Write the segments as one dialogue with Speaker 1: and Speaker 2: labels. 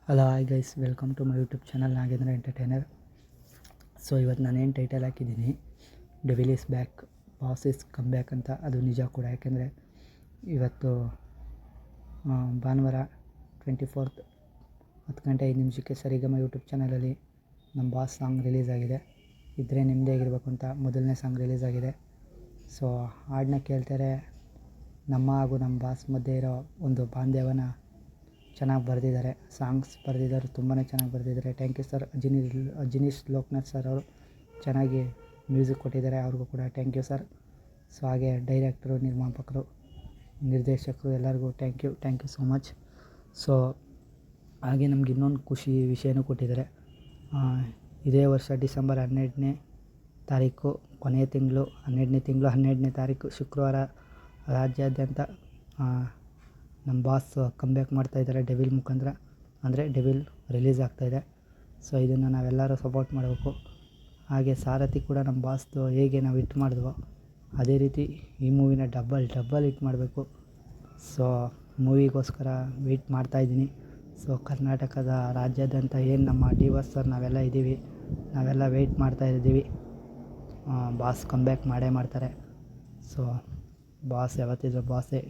Speaker 1: Hello hi guys, welcome to my YouTube channel Nagendra entertainer. So ಇವತ್ತು ನಾನೇನು title ಹಾಕಿದ್ದೀನಿ, devil is back, boss is come back ಅಂತ. ಅದು ನಿಜ ಕೂಡ. ಯಾಕೆಂದರೆ ಇವತ್ತು ಭಾನುವಾರ 24 10:05 ಸರಿಗಮ ಯೂಟ್ಯೂಬ್ ಚಾನಲಲ್ಲಿ ನಮ್ಮ ಬಾಸ್ ಸಾಂಗ್ ರಿಲೀಸ್ ಆಗಿದೆ. ಇದ್ದರೆ ನಿಮ್ಮದೇ ಆಗಿರಬೇಕು ಅಂತ ಮೊದಲನೇ ಸಾಂಗ್ ರಿಲೀಸ್ ಆಗಿದೆ. ಸೊ ಹಾಡನ್ನ ಕೇಳ್ತಾರೆ. ನಮ್ಮ ಹಾಗೂ ನಮ್ಮ ಬಾಸ್ ಮಧ್ಯೆ ಇರೋ ಒಂದು ಬಾಂಧವ್ಯನ ಚೆನ್ನಾಗಿ ಬರೆದಿದ್ದಾರೆ. ಸಾಂಗ್ಸ್ ಬರೆದಿದ್ದಾರೆ, ತುಂಬಾ ಚೆನ್ನಾಗಿ ಬರೆದಿದ್ದಾರೆ. Thank you sir. Ajaneesh Loknath sir ಅವರು ಚೆನ್ನಾಗಿ ಮ್ಯೂಸಿಕ್ ಕೊಟ್ಟಿದ್ದಾರೆ, ಅವ್ರಿಗೂ ಕೂಡ ಥ್ಯಾಂಕ್ ಯು ಸರ್. ಸೊ ಹಾಗೆ ಡೈರೆಕ್ಟರು, ನಿರ್ಮಾಪಕರು, ನಿರ್ದೇಶಕರು ಎಲ್ಲರಿಗೂ thank you so much. So ಹಾಗೆ ನಮ್ಗೆ ಇನ್ನೊಂದು ಖುಷಿ ವಿಷಯನೂ ಕೊಟ್ಟಿದ್ದಾರೆ. ಇದೇ ವರ್ಷ ಡಿಸೆಂಬರ್ 12ನೇ ತಾರೀಕು, ಕೊನೆಯ ತಿಂಗಳು, 12ನೇ ತಾರೀಕು ಶುಕ್ರವಾರ ರಾಜ್ಯಾದ್ಯಂತ ನಮ್ಮ ಬಾಸ್ ಕಮ್ಬ್ಯಾಕ್ ಮಾಡ್ತಾಯಿದ್ದಾರೆ ಡೆವಿಲ್ ಮುಖಾಂತರ. ಅಂದರೆ ಡೆವಿಲ್ ರಿಲೀಸ್ ಆಗ್ತಾಯಿದೆ. ಸೊ ಇದನ್ನು ನಾವೆಲ್ಲರೂ ಸಪೋರ್ಟ್ ಮಾಡಬೇಕು. ಹಾಗೆ ಸಾರಥಿ ಕೂಡ ನಮ್ಮ ಬಾಸ್ದು ಹೇಗೆ ನಾವು ಹಿಟ್ ಮಾಡಿದ್ವೋ ಅದೇ ರೀತಿ ಈ ಮೂವಿನ ಡಬ್ಬಲ್ ಹಿಟ್ ಮಾಡಬೇಕು. ಸೊ ಮೂವಿಗೋಸ್ಕರ ವೆಯ್ಟ್ ಮಾಡ್ತಾಯಿದ್ದೀನಿ. ಸೊ ಕರ್ನಾಟಕದ ರಾಜ್ಯಾದ್ಯಂತ ಏನು ನಮ್ಮ ಡಿವಸ್ ಸರ್ ನಾವೆಲ್ಲ ಇದ್ದೀವಿ, ನಾವೆಲ್ಲ ವೆಯ್ಟ್ ಮಾಡ್ತಾಯಿದ್ದೀವಿ. ಬಾಸ್ ಕಮ್ಬ್ಯಾಕ್ ಮಾಡೇ ಮಾಡ್ತಾರೆ. ಸೊ ಬಾಸ್ ಯಾವತ್ತಿದ್ರು ಬಾಸೇ.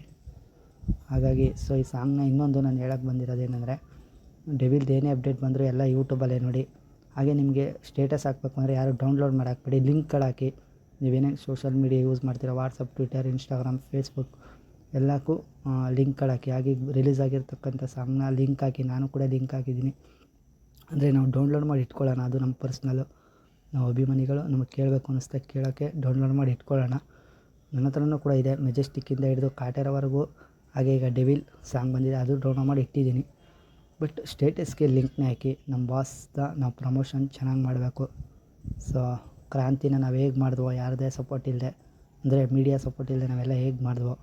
Speaker 1: ಹಾಗಾಗಿ ಸೊ ಈ ಸಾಂಗ್ನ ಇನ್ನೊಂದು ನಾನು ಹೇಳಕ್ಕೆ ಬಂದಿರೋದೇನೆಂದರೆ, ಡೆವಿಲ್ದು ಏನೇ ಅಪ್ಡೇಟ್ ಬಂದರೂ ಎಲ್ಲ ಯೂಟ್ಯೂಬಲ್ಲೇ ನೋಡಿ. ಹಾಗೆ ನಿಮಗೆ ಸ್ಟೇಟಸ್ ಹಾಕಬೇಕು ಅಂದರೆ ಯಾರು ಡೌನ್ಲೋಡ್ ಮಾಡಾಕ್ಬೇಡಿ, ಲಿಂಕ್ಗಳು ಹಾಕಿ. ನೀವೇನೇ ಸೋಷಲ್ ಮೀಡಿಯಾ ಯೂಸ್ ಮಾಡ್ತೀರೋ, ವಾಟ್ಸಪ್, ಟ್ವಿಟರ್, ಇನ್ಸ್ಟಾಗ್ರಾಮ್, ಫೇಸ್ಬುಕ್ ಎಲ್ಲಕ್ಕೂ ಲಿಂಕ್ಗಳು ಹಾಕಿ. ಹಾಗೆ ರಿಲೀಸ್ ಆಗಿರ್ತಕ್ಕಂಥ ಸಾಂಗ್ನ ಲಿಂಕ್ ಹಾಕಿ. ನಾನು ಕೂಡ ಲಿಂಕ್ ಹಾಕಿದ್ದೀನಿ. ಅಂದರೆ ನಾವು ಡೌನ್ಲೋಡ್ ಮಾಡಿ ಇಟ್ಕೊಳ್ಳೋಣ, ಅದು ನಮ್ಮ ಪರ್ಸ್ನಲ್ಲು. ನಾವು ಅಭಿಮಾನಿಗಳು ನಮಗೆ ಕೇಳಬೇಕು ಅನ್ನಿಸ್ತಾ ಕೇಳೋಕ್ಕೆ ಡೌನ್ಲೋಡ್ ಮಾಡಿ ಇಟ್ಕೊಳ್ಳೋಣ. ನನ್ನ ಹತ್ರನೂ ಕೂಡ ಇದೆ, ಮೆಜೆಸ್ಟಿಕ್ಕಿಂದ ಹಿಡಿದು ಕಾಟೇರವರೆಗೂ. ಹಾಗೆ ಈಗ ಡೆವಿಲ್ ಸಾಂಗ್ ಬಂದಿದೆ, ಅದು ಡೌನ್ಲೋಡ್ ಮಾಡಿ ಇಟ್ಟಿದ್ದೀನಿ. ಬಟ್ ಸ್ಟೇಟಸ್ಗೆ ಲಿಂಕ್ನೇ ಹಾಕಿ. ನಮ್ಮ ಬಾಸ್ದ ನಾವು ಪ್ರಮೋಷನ್ ಚೆನ್ನಾಗಿ ಮಾಡಬೇಕು. ಸೊ ಕ್ರಾಂತಿನ ನಾವು ಹೇಗೆ ಮಾಡಿದ್ವೋ, ಯಾರದೇ ಸಪೋರ್ಟ್ ಇಲ್ಲದೆ, ಅಂದರೆ ಮೀಡಿಯಾ ಸಪೋರ್ಟ್ ಇಲ್ಲದೆ ನಾವೆಲ್ಲ ಹೇಗೆ ಮಾಡಿದ್ವೋ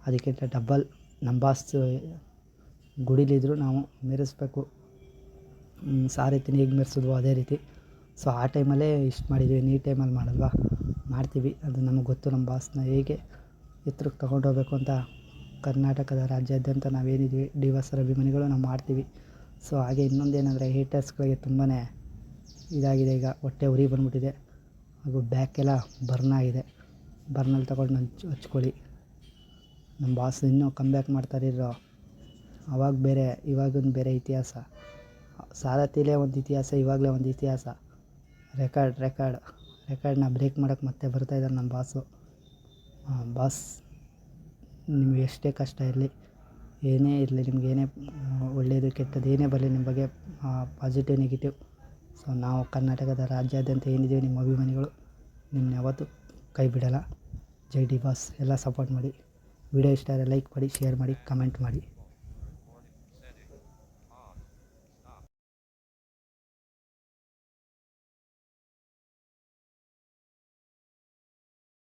Speaker 1: ಅದಕ್ಕಿಂತ ಡಬ್ಬಲ್ ನಮ್ಮ ಬಾಸ್ ಗುಡಿಲಿದ್ರು ನಾವು ಮೆರೆಸ್ಬೇಕು. ಸಾರಥಿನ ಹೇಗೆ ಮೆರೆಸಿದ್ವೋ ಅದೇ ರೀತಿ. ಸೊ ಆ ಟೈಮಲ್ಲೇ ಇಷ್ಟು ಮಾಡಿದ್ವಿ, ಈ ಟೈಮಲ್ಲಿ ಮಾಡಲ್ವಾ, ಮಾಡ್ತೀವಿ. ಅದು ನಮಗೆ ಗೊತ್ತು. ನಮ್ಮ ಬಾಸ್ನ ಹೇಗೆ ಎತ್ತರಕ್ಕೆ ತೊಗೊಂಡೋಗ್ಬೇಕು ಅಂತ ಕರ್ನಾಟಕದ ರಾಜ್ಯಾದ್ಯಂತ ನಾವೇನಿದ್ವಿ ಡಿವಸರ್ ಅಭಿಮಾನಿಗಳು ನಾವು ಮಾಡ್ತೀವಿ. ಸೊ ಹಾಗೆ ಇನ್ನೊಂದೇನೆಂದರೆ, ಹೇಟರ್ಸ್ಗಳಿಗೆ ತುಂಬಾ ಇದಾಗಿದೆ. ಈಗ ಹೊಟ್ಟೆ ಉರಿ ಬಂದ್ಬಿಟ್ಟಿದೆ, ಹಾಗೂ ಬ್ಯಾಕೆಲ್ಲ ಬರ್ನ್ ಆಗಿದೆ. ಬರ್ನಲ್ಲಿ ತಗೊಂಡು ಹಚ್ಕೊಳ್ಳಿ. ನಮ್ಮ ಬಾಸ್ ಇನ್ನೂ ಕಮ್ಬ್ಯಾಕ್ ಮಾಡ್ತಾರಿರೋ, ಅವಾಗ ಬೇರೆ ಇವಾಗಿನ ಬೇರೆ ಇತಿಹಾಸ. ಸಾರಥಿಲೇ ಒಂದು ಇತಿಹಾಸ, ಇವಾಗಲೇ ಒಂದು ಇತಿಹಾಸ. ರೆಕಾರ್ಡ್ನ ಬ್ರೇಕ್ ಮಾಡೋಕ್ಕೆ ಮತ್ತೆ ಬರ್ತಾಯಿದ್ದಾರೆ ನಮ್ಮ ಬಾಸ್. ನಿಮಗೆ ಎಷ್ಟೇ ಕಷ್ಟ ಇರಲಿ, ಏನೇ ಇರಲಿ, ನಿಮಗೇನೇ ಒಳ್ಳೆಯದು ಕೆಟ್ಟದ್ದು ಏನೇ ಬರಲಿ, ನಿಮ್ಮ ಬಗ್ಗೆ ಪಾಸಿಟಿವ್, ನೆಗೆಟಿವ್. ಸೊ ನಾವು ಕರ್ನಾಟಕದ ರಾಜ್ಯಾದ್ಯಂತ ಏನಿದ್ದೀವಿ ನಿಮ್ಮ ಅಭಿಮಾನಿಗಳು, ನಿಮ್ಮನ್ನ ಯಾವತ್ತೂ ಕೈ ಬಿಡೋಲ್ಲ. ಜೈ ಡಿ ಬಾಸ್. ಎಲ್ಲ ಸಪೋರ್ಟ್ ಮಾಡಿ. ವಿಡಿಯೋ ಇಷ್ಟ ಆದರೆ ಲೈಕ್ ಮಾಡಿ, ಶೇರ್ ಮಾಡಿ, ಕಮೆಂಟ್ ಮಾಡಿ.